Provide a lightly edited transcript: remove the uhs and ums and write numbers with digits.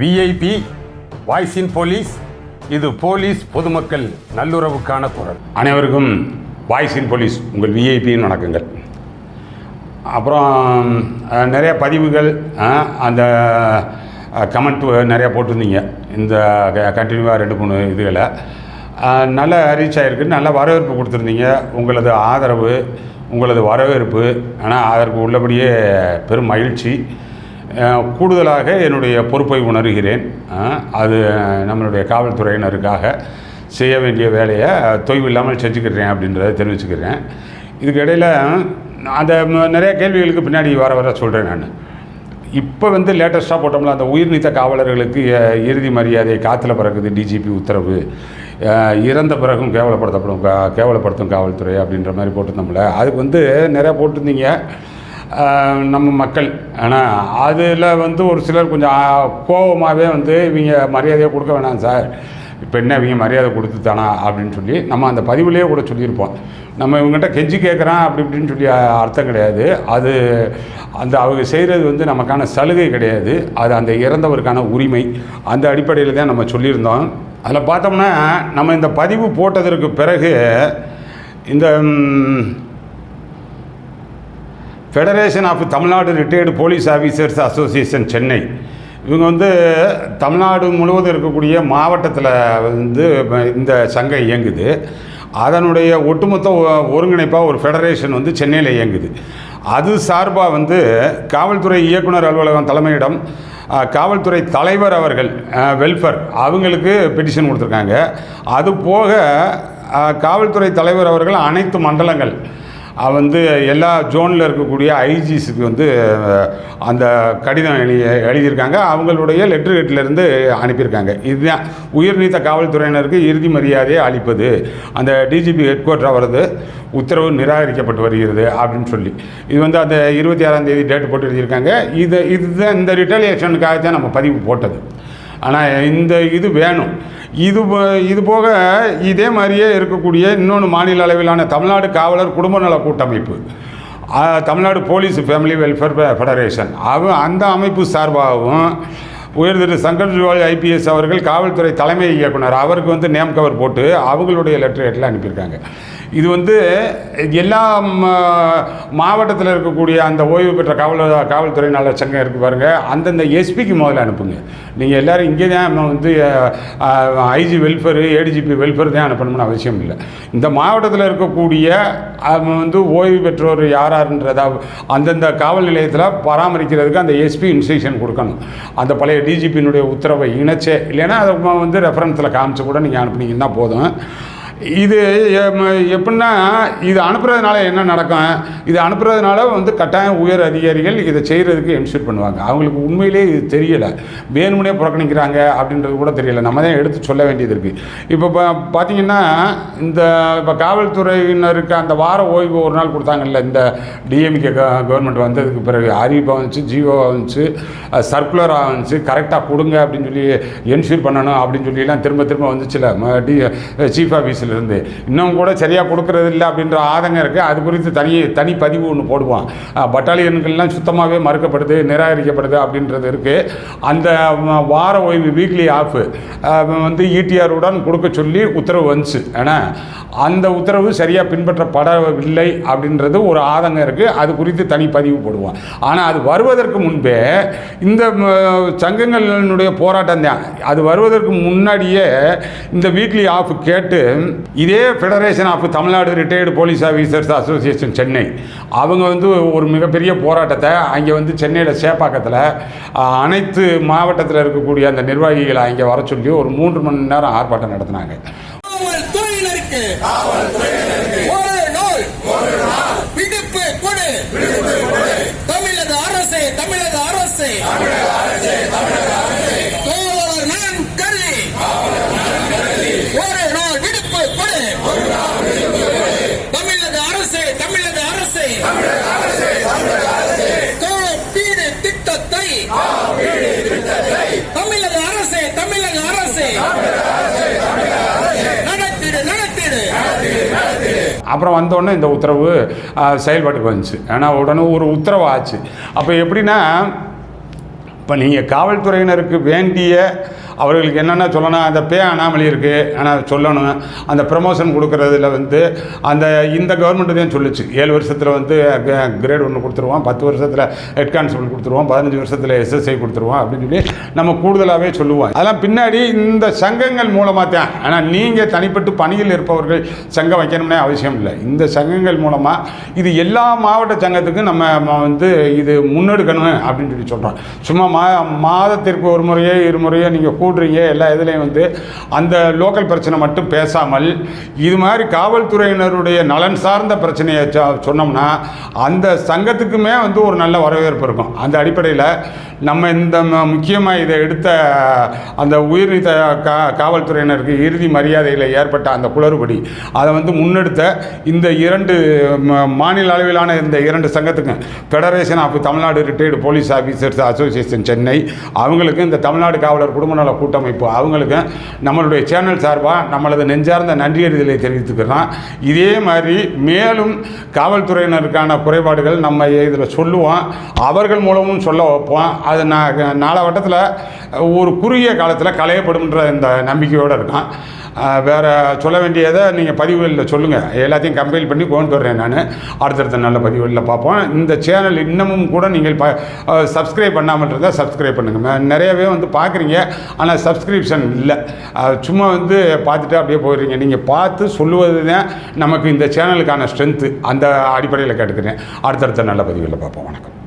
VIP voice இன் police. இது police பொதுமக்கள் நல்லுறவுக்கான குரல். அனைவருக்கும் வாய்ஸ் இன் போலீஸ் உங்கள் விஐபியின் வணக்கங்கள். அப்புறம் நிறைய பதிவுகள் அந்த கமெண்ட் நிறையா போட்டிருந்தீங்க. இந்த கண்டினியூவாக 2-3 இதுகளை நல்ல ரீச் ஆகிருக்கு, நல்ல வரவேற்பு கொடுத்துருந்தீங்க. உங்களது ஆதரவு, உங்களது வரவேற்பு ஆனால் அதற்கு உள்ளபடியே பெரும் மகிழ்ச்சி. கூடுதலாக என்னுடைய பொறுப்பை உணர்கிறேன். அது நம்மளுடைய காவல்துறையினருக்காக செய்ய வேண்டிய வேலையை தொய்வு இல்லாமல் செஞ்சுக்கிறேன் அப்படின்றத தெரிவிச்சுக்கிறேன். இதுக்கு இடையில் அந்த நிறைய கேள்விகளுக்கு பின்னாடி வர சொல்கிறேன். நான் இப்போ லேட்டஸ்ட்டாக போட்டோம்ல, அந்த உயிர் நீத்த காவலர்களுக்கு இறுதி மரியாதை காற்றுல பறக்குது, டிஜிபி உத்தரவு, இறந்த பிறகும் கேவலப்படுத்தும் காவல்துறை அப்படின்ற மாதிரி போட்டிருந்தோம்ல. அதுக்கு நிறையா போட்டிருந்தீங்க நம்ம மக்கள். ஆனால் அதில் ஒரு சிலர் கொஞ்சம் கோபமாகவே இவங்க மரியாதையை கொடுக்க வேணாம் சார், இப்போ என்ன இவங்க மரியாதை கொடுத்துத்தானா அப்படின்னு சொல்லி நம்ம அந்த பதிவுலேயே கூட சொல்லியிருப்போம். நம்ம இவங்ககிட்ட கெஞ்சி கேட்குறான் அப்படி இப்படின்னு சொல்லி அர்த்தம் கிடையாது. அது அவங்க செய்கிறது நமக்கான சலுகை கிடையாது, அது அந்த இறந்தவருக்கான உரிமை. அந்த அடிப்படையில் தான் நம்ம சொல்லியிருந்தோம். அதில் பார்த்தோம்னா நம்ம இந்த பதிவு போட்டதற்கு பிறகு இந்த federation of Tamil Nadu retired police officers association Chennai, இவங்க தமிழ்நாடு முழுவதும் இருக்கக்கூடிய மாவட்டத்தில் இந்த சங்கம் இயங்குது. அதனுடைய ஒட்டுமொத்த ஒருங்கிணைப்பாக ஒரு ஃபெடரேஷன் சென்னையில் இயங்குது. அது சார்பாக காவல்துறை இயக்குனர் அலுவலகம் தலைமையிடம் காவல்துறை தலைவர் அவர்கள் வெல்ஃபேர் அவங்களுக்கு பெட்டிஷன் கொடுத்துருக்காங்க. அது போக காவல்துறை தலைவர் அவர்கள் அனைத்து மண்டலங்கள் எல்லா ஜோனில் இருக்கக்கூடிய ஐஜிஸுக்கு அந்த கடிதம் எழுதியிருக்காங்க. அவங்களுடைய லெட்டர் ஹெட்லேருந்து அனுப்பியிருக்காங்க. இதுதான் உயிர்நீத்த காவல்துறையினருக்கு இறுதி மரியாதையை அளிப்பது, அந்த டிஜிபி ஹெட் குவார்ட்டர் அவரது உத்தரவு நிராகரிக்கப்பட்டு வருகிறது அப்படின்னு சொல்லி இது அந்த 26ஆம் தேதி டேட் போட்டு எழுதியிருக்காங்க. இதுதான் இந்த ரிட்டாலியேஷனுக்காக தான் நம்ம பதிவு போட்டது. ஆனால் இந்த இது வேணும். இது போக இதே மாதிரியே இருக்கக்கூடிய இன்னொன்று மாநில அளவிலான தமிழ்நாடு காவலர் குடும்ப நல கூட்டமைப்பு, Tamil Nadu police family welfare federation, அந்த அமைப்பு சார்பாகவும் உயர் திரு சங்கர் ஜுவால் ஐபிஎஸ் அவர்கள் காவல்துறை தலைமை இயக்குனர் அவருக்கு நேம் கவர் போட்டு அவங்களுடைய லெட்டர் ஹெட்டில் அனுப்பியிருக்காங்க. இது எல்லா மாவட்டத்தில் இருக்கக்கூடிய அந்த ஓய்வு பெற்ற காவல்துறை நல சங்கம் இருக்குது பாருங்கள், அந்தந்த எஸ்பிக்கு முதல்ல அனுப்புங்க. நீங்கள் எல்லோரும் இங்கே தான் ஐஜி வெல்ஃபேரு ஏடிஜிபி வெல்ஃபேர் தான் அனுப்பணும்னு அவசியம் இல்லை. இந்த மாவட்டத்தில் இருக்கக்கூடிய ஓய்வு பெற்றோர் யாராருன்றதா அந்தந்த காவல் நிலையத்தில் பராமரிக்கிறதுக்கு அந்த எஸ்பி இன்ஸ்ட்ரக்ஷன் கொடுக்கணும். அந்த பழைய டிஜிபியினுடைய உத்தரவை இணைச்சே இல்லைன்னா அதை ரெஃபரன்ஸில் காமிச்சு கூட நீங்கள் அனுப்புனீங்கன்னா போதும். இது எப்படின்னா இது அனுப்புறதுனால என்ன நடக்கும், இது அனுப்புறதுனால கட்டாயம் உயர் அதிகாரிகள் இதை செய்கிறதுக்கு என்ஷூர் பண்ணுவாங்க. அவங்களுக்கு உண்மையிலே இது தெரியலை, வேணுமுனே புறக்கணிக்கிறாங்க அப்படின்றது கூட தெரியலை. நம்ம தான் எடுத்து சொல்ல வேண்டியது இருக்குது. இப்போ பார்த்தீங்கன்னா இப்போ காவல்துறையினருக்கு அந்த வார ஓய்வு ஒரு நாள் கொடுத்தாங்கல்ல, இந்த டிஎம்கே கவர்மெண்ட் வந்ததுக்கு பிறகு அறிவிப்பாக வந்துச்சு, ஜிஓவாக வந்துச்சு, சர்க்குலராக வந்துச்சு, கரெக்டாக கொடுங்க அப்படின்னு சொல்லி என்ஷூர் பண்ணணும் அப்படின்னு சொல்லிலாம் திரும்ப வந்துச்சுல சீஃப் ஆஃபீஸில் இருந்து. இன்னும் கூட சரியாக கொடுக்கறது இல்லை அப்படின்ற ஆதங்கம் இருக்குது. அது குறித்து தனி பதிவு ஒன்று போடுவான். பட்டாலியன்கள்லாம் சுத்தமாகவே மறுக்கப்படுது, நிராகரிக்கப்படுது அப்படின்றது இருக்குது. அந்த வார ஓய்வு வீக்லி ஆஃப் ஈடிஆருடன் கொடுக்க சொல்லி உத்தரவு வந்துச்சு. ஏன்னா அந்த உத்தரவு சரியாக பின்பற்றப்படவில்லை அப்படின்றது ஒரு ஆதங்கம் இருக்குது. அது குறித்து தனி பதிவு போடுவான். ஆனால் அது வருவதற்கு முன்பே இந்த சங்கங்களினுடைய போராட்டம் தான். அது வருவதற்கு முன்னாடியே இந்த வீக்லி ஆஃப் கேட்டு இதே federation of Tamil Nadu retired police officers association Chennai அவங்க ஒரு மிகப்பெரிய போராட்டத்தை அங்கே சென்னையில் சேப்பாக்கத்தில் அனைத்து மாவட்டத்தில் இருக்கக்கூடிய அந்த நிர்வாகிகளை அங்கே வர சொல்லி ஒரு 3 மணி நேரம் ஆர்ப்பாட்டம் நடத்தினாங்க. அப்புறம் வந்தோடனே இந்த உத்தரவு செயல்பாட்டுக்கு வந்துச்சு. ஏன்னா உடனே ஒரு உத்தரவு ஆச்சு. அப்போ எப்படின்னா இப்போ நீங்கள் காவல்துறையினருக்கு வேண்டிய அவர்களுக்கு என்னென்ன சொல்லணும், அந்த அனாமலி இருக்குது ஆனால் சொல்லணும், அந்த ப்ரமோஷன் கொடுக்குறதுல வந்து இந்த கவர்மெண்ட்டு தான் சொல்லிச்சு 7 வருஷத்தில் வந்து கிரேட் 1 கொடுத்துருவோம், 10 வருஷத்தில் ஹெட் கான்ஸ்டபிள் கொடுத்துருவோம், 15 வருஷத்தில் SSI கொடுத்துருவோம் அப்படின்னு சொல்லி நம்ம கூடுதலாகவே சொல்லுவோம். அதெல்லாம் பின்னாடி இந்த சங்கங்கள் மூலமாக தான். ஆனால் நீங்கள் தனிப்பட்டு பணியில் இருப்பவர்கள் சங்கம் வைக்கணும்னே அவசியம் இல்லை. இந்த சங்கங்கள் மூலமாக இது எல்லா மாவட்ட சங்கத்துக்கும் நம்ம வந்து இது முன்னெடுக்கணும் அப்படின்னு சொல்லி சொல்கிறோம். சும்மா மாதத்திற்கு ஒரு முறையோ இருமுறையோ நீங்கள் கூடுறீங்க எல்லா இதுலேயும் வந்து அந்த லோக்கல் பிரச்சனை மட்டும் பேசாமல் இது மாதிரி காவல்துறையினருடைய நலன் சார்ந்த பிரச்சனையை சொன்னோம்னா அந்த சங்கத்துக்குமே வந்து ஒரு நல்ல வரவேற்பு இருக்கும். அந்த அடிப்படையில் நம்ம இந்த முக்கியமாக இதை எடுத்த அந்த உயிர்நீத்த காவல்துறையினருக்கு இறுதி மரியாதையில் ஏற்பட்ட அந்த குளறுபடி அதை வந்து முன்னெடுத்த இந்த 2 மாநில அளவிலான இந்த 2 சங்கத்துக்கும் federation of Tamil Nadu retired police officers association Chennai அவங்களுக்கு, இந்த தமிழ்நாடு காவலர் குடும்ப நல கூட்டமைப்பு அவங்களுக்கு நம்மளுடைய சேனல் சார்பாக நம்மளது நெஞ்சார்ந்த நன்றியறிதலை தெரிவித்துக்கிறோம். இதே மாதிரி மேலும் காவல்துறையினருக்கான குறைபாடுகள் நம்ம இதில் சொல்லுவோம், அவர்கள் மூலமும் சொல்ல வைப்போம். அது நாளவட்டத்தில் ஒரு குறுகிய காலத்தில் களையப்படும்ன்ற இந்த நம்பிக்கையோடு இருக்கோம். வேறு சொல்ல வேண்டியதை நீங்கள் பதிவுகளில் சொல்லுங்கள், எல்லாத்தையும் கம்பைல் பண்ணி கொண்டு வர்றேன் நான். அடுத்தடுத்த நல்ல பதிவுகளில் பார்ப்போம். இந்த சேனல் இன்னமும் கூட நீங்கள் சப்ஸ்கிரைப் பண்ணாமல் இருந்தால் சப்ஸ்கிரைப் பண்ணுங்கள். நிறையவே வந்து பார்க்குறீங்க, ஆனால் சப்ஸ்கிரிப்ஷன் இல்லை. சும்மா வந்து பார்த்துட்டு அப்படியே போயிடுறீங்க. நீங்கள் பார்த்து சொல்லுவது தான் நமக்கு இந்த சேனலுக்கான ஸ்ட்ரென்த்து. அந்த அடிப்படையில் கேட்டுக்கிறேன். அடுத்தடுத்த நல்ல பதிவுகளில் பார்ப்போம். வணக்கம்.